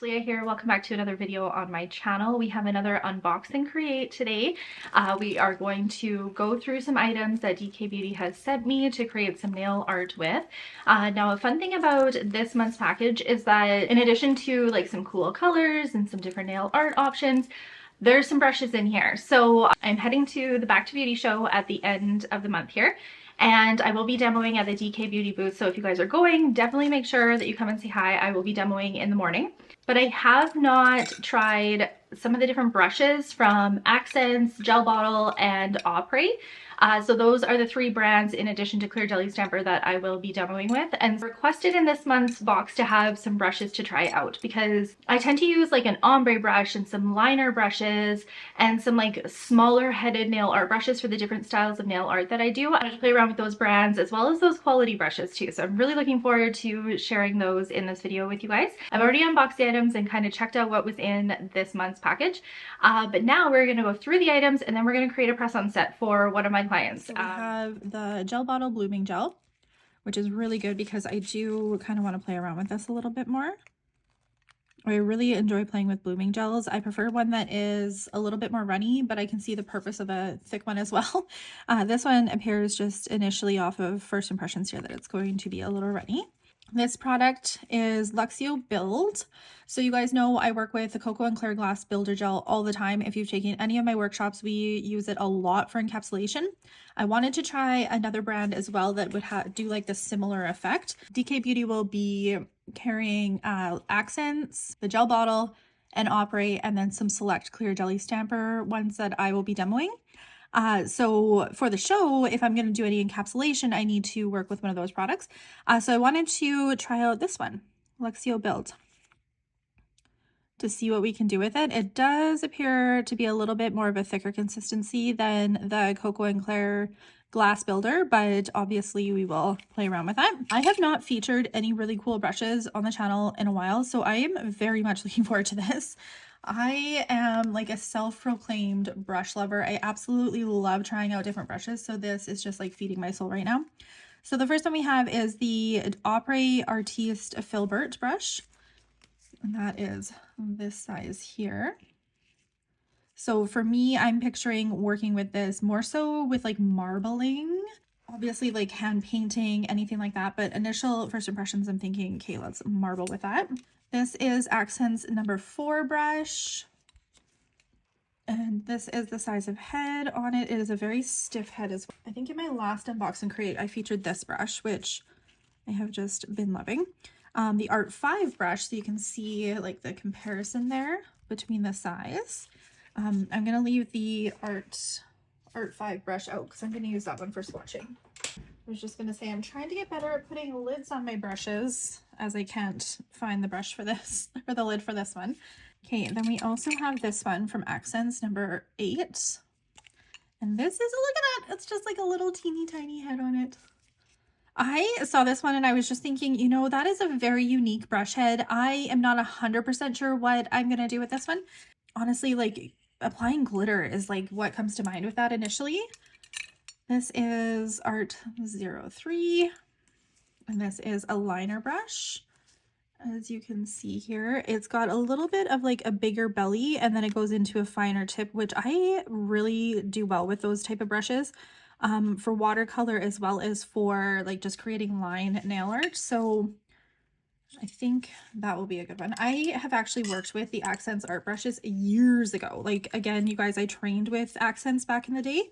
Talia here. Welcome back to another video on my channel. We have another unbox and create today. We are going to go through some items that DK Beauty has sent me to create some nail art with. Now a fun thing about this month's package is that in addition to like some cool colors and some different nail art options, there's some brushes in here. So I'm heading to the Back to Beauty show at the end of the month here, and I will be demoing at the DK Beauty booth. So if you guys are going, definitely make sure that you come and say hi. I will be demoing in the morning. But I have not tried some of the different brushes from Akzentz, Gel Bottle, and Apres. So those are the three brands in addition to Clear Jelly Stamper that I will be demoing with, and requested in this month's box to have some brushes to try out because I tend to use like an ombre brush and some liner brushes and some like smaller headed nail art brushes for the different styles of nail art that I do. I want to play around with those brands as well as those quality brushes too. So I'm really looking forward to sharing those in this video with you guys. I've already unboxed the items and kind of checked out what was in this month's package. But now we're going to go through the items and then we're going to create a press-on set for one of my clients. So we have the Gel Bottle Blooming Gel, which is really good because I do kind of want to play around with this a little bit more. I really enjoy playing with blooming gels. I prefer one that is a little bit more runny, but I can see the purpose of a thick one as well. This one appears just initially off of first impressions here that it's going to be a little runny. This product is Luxio Build. So you guys know I work with the Cocoa and Clear Glass Builder Gel all the time. If you've taken any of my workshops, we use it a lot for encapsulation. I wanted to try another brand as well that would do like the similar effect. DK Beauty will be carrying Akzentz, the Gel Bottle, and Apres, and then some select Clear Jelly Stamper ones that I will be demoing. So for the show, if I'm going to do any encapsulation, I need to work with one of those products. So I wanted to try out this one, Luxio Build, to see what we can do with it. It does appear to be a little bit more of a thicker consistency than the Cocoa and Claire Glass Builder, but obviously we will play around with that. I have not featured any really cool brushes on the channel in a while, so I am very much looking forward to this. I am like a self-proclaimed brush lover. I absolutely love trying out different brushes, so this is just like feeding my soul right now. So the first one we have is the Apres Artiste Filbert brush, and that is this size here. So for me, I'm picturing working with this more so with like marbling, obviously like hand painting, anything like that, but initial first impressions, I'm thinking, okay, let's marble with that. This is Akzentz number 4 brush, and this is the size of head on it. It is a very stiff head as well. I think in my last unbox and create, I featured this brush, which I have just been loving. The Art-05 brush, so you can see like the comparison there between the size. I'm going to leave the Art-05 brush out because I'm going to use that one for swatching. I was just going to say I'm trying to get better at putting lids on my brushes as I can't find the brush for this, or the lid for this one. Okay, then we also have this one from Akzentz number 8. And this is, look at that, it's just like a little teeny tiny head on it. I saw this one and I was just thinking, you know, that is a very unique brush head. I am not 100% sure what I'm going to do with this one. Honestly, like applying glitter is like what comes to mind with that initially. This is Art-03, and this is a liner brush. As you can see here, it's got a little bit of like a bigger belly and then it goes into a finer tip, which I really do well with those type of brushes. For watercolor as well as for like just creating line nail art. So I think that will be a good one. I have actually worked with the Akzentz art brushes years ago. Like again, you guys, I trained with Akzentz back in the day.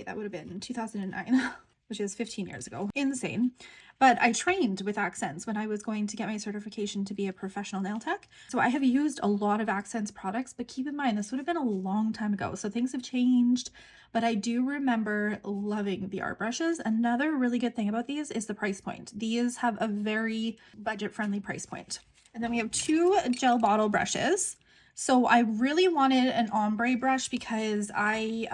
That would have been 2009, which is 15 years ago. Insane. But I trained with Akzentz when I was going to get my certification to be a professional nail tech. So I have used a lot of Akzentz products, but keep in mind, this would have been a long time ago. So things have changed, but I do remember loving the art brushes. Another really good thing about these is the price point. These have a very budget-friendly price point. And then we have 2 gel bottle brushes. So I really wanted an ombre brush because I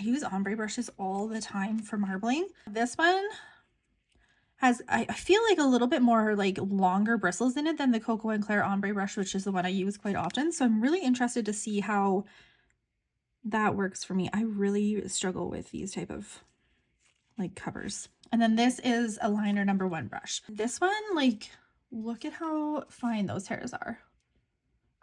use ombre brushes all the time for marbling. This one has, I feel like, a little bit more like longer bristles in it than the Cocoa and Claire ombre brush, which is the one I use quite often. So I'm really interested to see how that works for me. I really struggle with these type of like covers. And then this is a liner number 1 brush. This one, like, look at how fine those hairs are.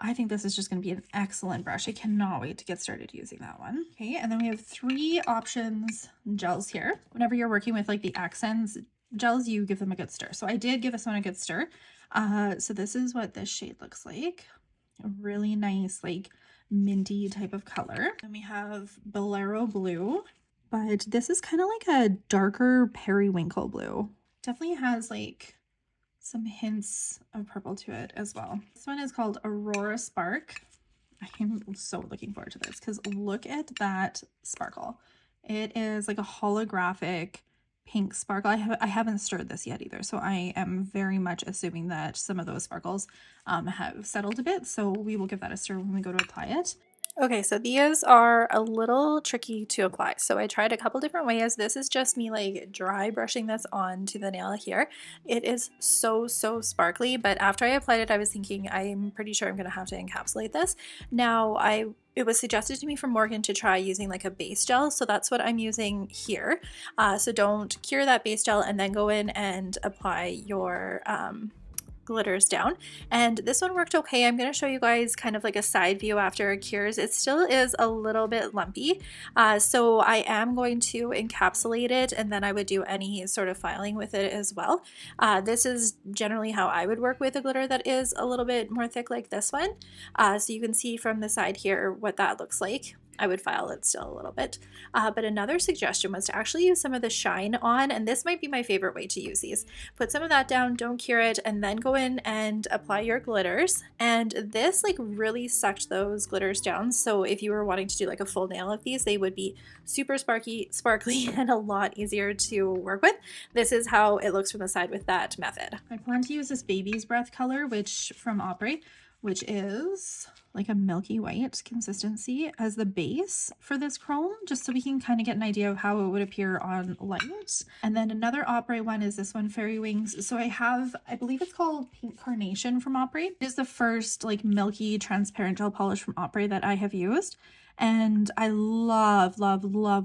I think this is just going to be an excellent brush. I cannot wait to get started using that one. Okay, and then we have 3 options gels here. Whenever you're working with like the accents gels, you give them a good stir. So I did give this one a good stir. So this is what this shade looks like. A really nice like minty type of color. Then we have Bolero blue, but this is kind of like a darker periwinkle blue. Definitely has like some hints of purple to it as well. This one is called Aurora Spark. I'm so looking forward to this because look at that sparkle. It is like a holographic pink sparkle. I haven't stirred this yet either, so I am very much assuming that some of those sparkles have settled a bit, so we will give that a stir when we go to apply it. Okay, so these are a little tricky to apply. So I tried a couple different ways. This is just me like dry brushing this onto the nail here. It is so sparkly, but after I applied it, I was thinking I'm pretty sure I'm gonna have to encapsulate this. Now it was suggested to me from Morgan to try using like a base gel, so that's what I'm using here. So don't cure that base gel and then go in and apply your glitters down, and this one worked okay. I'm going to show you guys kind of like a side view after it cures. It still is a little bit lumpy, so I am going to encapsulate it and then I would do any sort of filing with it as well. This is generally how I would work with a glitter that is a little bit more thick like this one. So you can see from the side here what that looks like. I would file it still a little bit. But another suggestion was to actually use some of the shine on, and this might be my favorite way to use these. Put some of that down, don't cure it, and then go in and apply your glitters. And this like really sucked those glitters down. So if you were wanting to do like a full nail of these, they would be super sparkly, and a lot easier to work with. This is how it looks from the side with that method. I plan to use this Baby's Breath color, which from Apres, which is like a milky white consistency as the base for this chrome, just so we can kind of get an idea of how it would appear on light. And then another Apres one is this one, Fairy Wings. So I believe it's called Pink Carnation from Apres. It is the first like milky transparent gel polish from Apres that I have used. And I love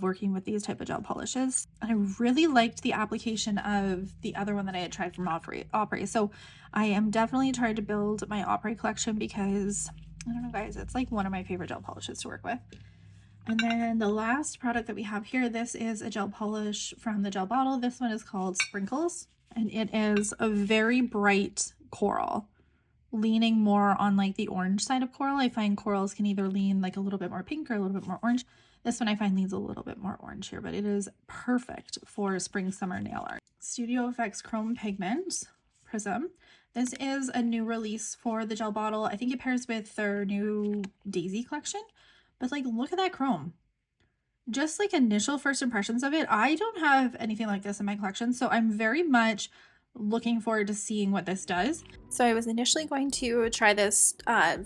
working with these type of gel polishes. And I really liked the application of the other one that I had tried from Apres. So I am definitely trying to build my Apres collection because, I don't know guys, it's like one of my favorite gel polishes to work with. And then the last product that we have here, this is a gel polish from the gel bottle. This one is called Sprinkles, and it is a very bright coral, leaning more on like the orange side of coral. I find corals can either lean like a little bit more pink or a little bit more orange. This one I find leans a little bit more orange here, but it is perfect for spring summer nail art. Studio Effects Chrome Pigment Prism. This is a new release for the gel bottle. I think it pairs with their new Daisy collection, but like look at that chrome. Just like initial first impressions of it, I don't have anything like this in my collection, so I'm very much looking forward to seeing what this does. So I was initially going to try this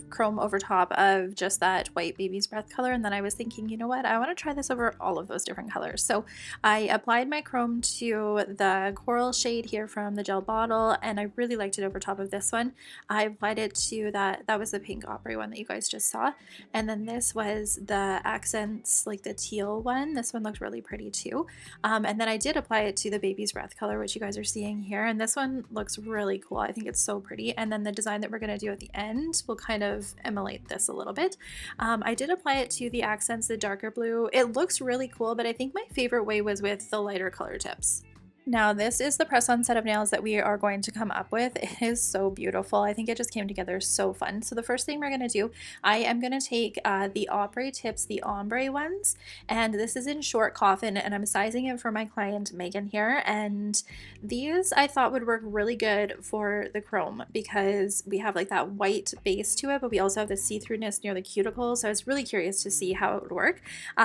chrome over top of just that white Baby's Breath color, and then I was thinking, you know what, I want to try this over all of those different colors. So I applied my chrome to the coral shade here from the gel bottle, and I really liked it over top of this one. I applied it to that was the pink Apres one that you guys just saw, and then this was the Akzentz, like the teal one. This one looked really pretty too. And then I did apply it to the Baby's Breath color, which you guys are seeing here, and this one looks really cool. I think it's so pretty. And then the design that we're going to do at the end will kind of emulate this a little bit. I did apply it to the accents, the darker blue. It looks really cool, but I think my favorite way was with the lighter color tips. Now this is the press-on set of nails that we are going to come up with. It is so beautiful. I think it just came together so fun. So the first thing we're going to do, I am going to take the Apres tips, the ombre ones, and this is in short coffin, and I'm sizing it for my client Megan here. And these I thought would work really good for the chrome because we have like that white base to it, but we also have the see-throughness near the cuticle. So I was really curious to see how it would work.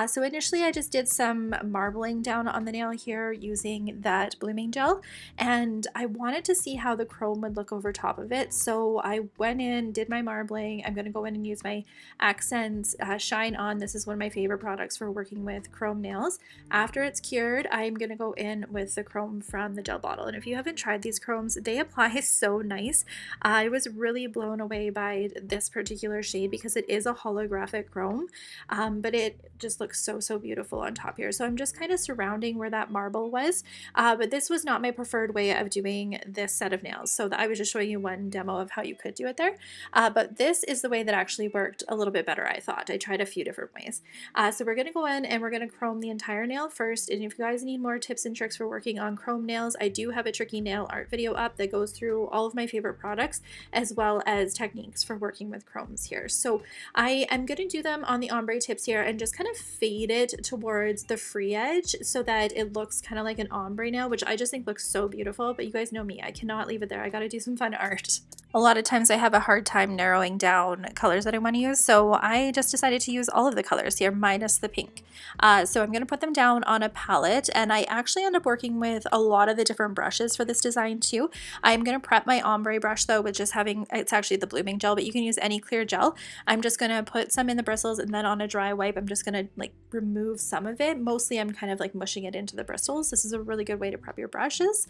So initially I just did some marbling down on the nail here using that blooming gel, and I wanted to see how the chrome would look over top of it. So I went in, did my marbling. I'm going to go in and use my Akzentz Shine On. This is one of my favorite products for working with chrome nails. After it's cured, I'm going to go in with the chrome from the gel bottle, and if you haven't tried these chromes, they apply so nice. I was really blown away by this particular shade because it is a holographic chrome, but it just looks so beautiful on top here. So I'm just kind of surrounding where that marble was, but but this was not my preferred way of doing this set of nails. So I was just showing you one demo of how you could do it there. But this is the way that actually worked a little bit better, I thought. I tried a few different ways. So we're going to go in and we're going to chrome the entire nail first. And if you guys need more tips and tricks for working on chrome nails, I do have a tricky nail art video up that goes through all of my favorite products as well as techniques for working with chromes here. So I am going to do them on the ombre tips here and just kind of fade it towards the free edge so that it looks kind of like an ombre nail, which I just think looks so beautiful. But you guys know me, I cannot leave it there. I got to do some fun art. A lot of times I have a hard time narrowing down colors that I want to use, so I just decided to use all of the colors here minus the pink. So I'm going to put them down on a palette, and I actually end up working with a lot of the different brushes for this design too. I'm going to prep my ombre brush though with just having, it's actually the blooming gel, but you can use any clear gel. I'm just going to put some in the bristles, and then on a dry wipe I'm just going to like remove some of it. Mostly I'm kind of like mushing it into the bristles. This is a really good way to prep your brushes.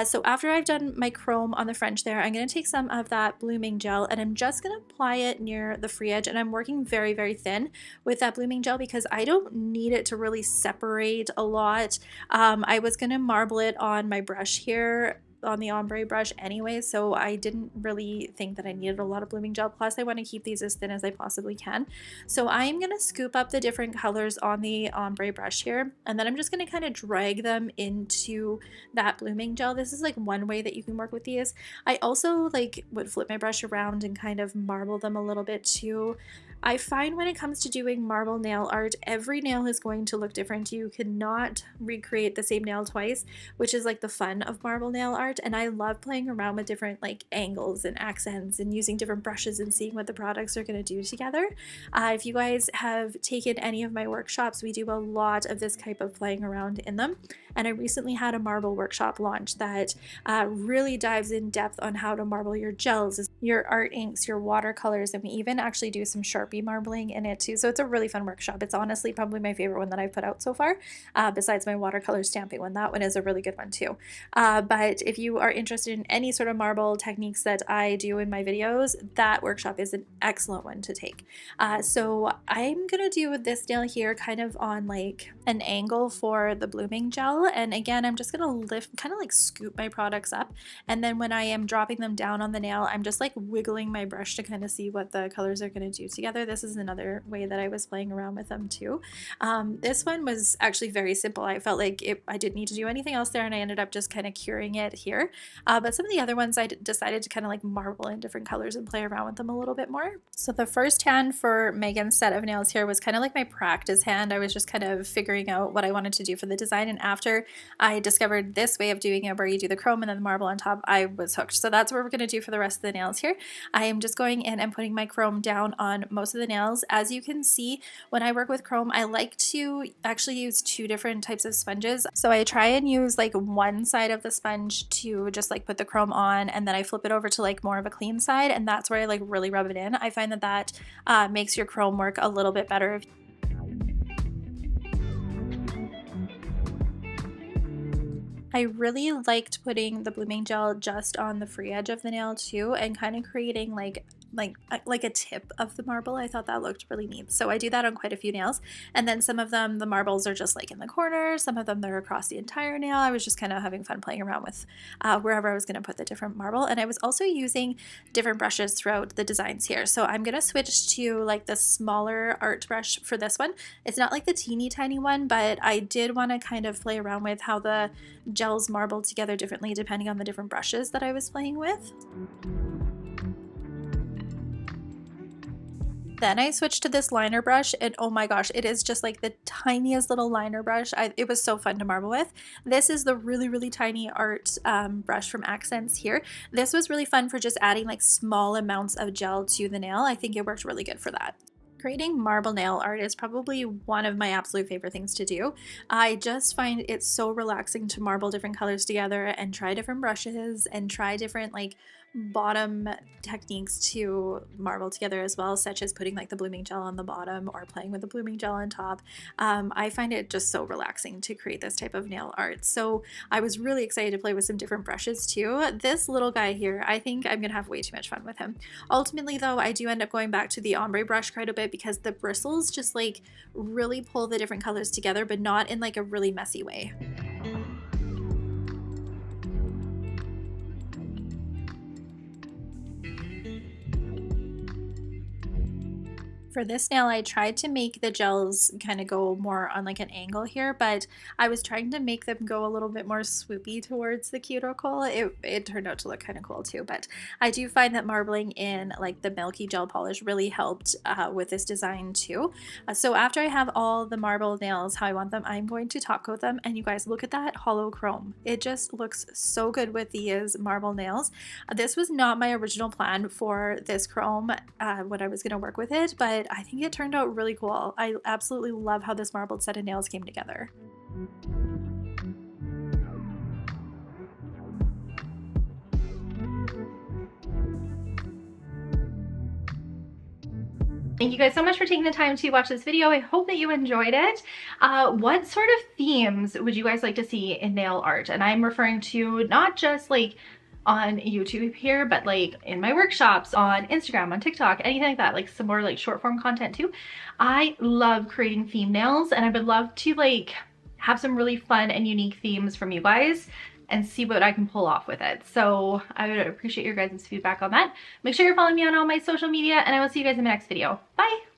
So after I've done my chrome on the French there, I'm going to take some of that blooming gel and I'm just going to apply it near the free edge, and I'm working very, very thin with that blooming gel because I don't need it to really separate a lot. I was going to marble it on my brush here on the ombre brush anyway, so I didn't really think that I needed a lot of blooming gel. Plus I want to keep these as thin as I possibly can, so I'm going to scoop up the different colors on the ombre brush here, and then I'm just going to kind of drag them into that blooming gel. This is like one way that you can work with these. I also like would flip my brush around and kind of marble them a little bit too. I find when it comes to doing marble nail art, every nail is going to look different. You cannot recreate the same nail twice, which is like the fun of marble nail art. And I love playing around with different like angles and accents and using different brushes and seeing what the products are going to do together. If you guys have taken any of my workshops, we do a lot of this type of playing around in them. And I recently had a marble workshop launch that really dives in depth on how to marble your gels, your art inks, your watercolors, and we even actually do some Sharpie marbling in it too. So it's a really fun workshop. It's honestly probably my favorite one that I've put out so far, besides my watercolor stamping one. That one is a really good one too. But if you are interested in any sort of marble techniques that I do in my videos, that workshop is an excellent one to take. So I'm gonna do this nail here kind of on like an angle for the blooming gel, and again I'm just gonna lift, kind of like scoop my products up, and then when I am dropping them down on the nail I'm just like wiggling my brush to kind of see what the colors are going to do together. This is another way that I was playing around with them too. This one was actually very simple. I felt like I didn't need to do anything else there, and I ended up just kind of curing it here. But some of the other ones I decided to kind of like marble in different colors and play around with them a little bit more. So the first hand for Megan's set of nails here was kind of like my practice hand. I was just kind of figuring out what I wanted to do for the design, and after I discovered this way of doing it where you do the chrome and then the marble on top, I was hooked. So that's what we're going to do for the rest of the nails here. I am just going in and putting my chrome down on most of the nails. As you can see, when I work with chrome, I like to actually use two different types of sponges. So I try and use like one side of the sponge to just like put the chrome on, and then I flip it over to like more of a clean side, and that's where I like really rub it in. I find that makes your chrome work a little bit better. I really liked putting the blooming gel just on the free edge of the nail too, and kind of creating like a tip of the marble. I thought that looked really neat. So I do that on quite a few nails, and then some of them, the marbles are just like in the corner, some of them they're across the entire nail. I was just kind of having fun playing around with wherever I was going to put the different marble, and I was also using different brushes throughout the designs here. So I'm going to switch to like the smaller art brush for this one. It's not like the teeny tiny one, but I did want to kind of play around with how the gels marbled together differently depending on the different brushes that I was playing with. Then I switched to this liner brush, and oh my gosh, it is just like the tiniest little liner brush. It was so fun to marble with. This is the really, really tiny art brush from Akzentz here. This was really fun for just adding like small amounts of gel to the nail. I think it worked really good for that. Creating marble nail art is probably one of my absolute favorite things to do. I just find it so relaxing to marble different colors together and try different brushes and try different like bottom techniques to marble together as well, such as putting like the blooming gel on the bottom or playing with the blooming gel on top. I find it just so relaxing to create this type of nail art. So I was really excited to play with some different brushes too. This little guy here, I think I'm gonna have way too much fun with him. Ultimately though, I do end up going back to the ombre brush quite a bit because the bristles just like really pull the different colors together, but not in like a really messy way. For this nail, I tried to make the gels kind of go more on like an angle here, but I was trying to make them go a little bit more swoopy towards the cuticle. It turned out to look kind of cool too, but I do find that marbling in like the milky gel polish really helped with this design too. So after I have all the marble nails how I want them, I'm going to top coat them, and you guys look at that hollow chrome. It just looks so good with these marble nails. This was not my original plan for this chrome when I was going to work with it, but I think it turned out really cool. I absolutely love how this marbled set of nails came together. Thank you guys so much for taking the time to watch this video. I hope that you enjoyed it. What sort of themes would you guys like to see in nail art? And I'm referring to not just like on YouTube here, but like in my workshops, on Instagram, on TikTok, anything like that, like some more like short form content too. I love creating theme nails, and I would love to like have some really fun and unique themes from you guys and see what I can pull off with it. So I would appreciate your guys' feedback on that. Make sure you're following me on all my social media, and I will see you guys in my next video. Bye!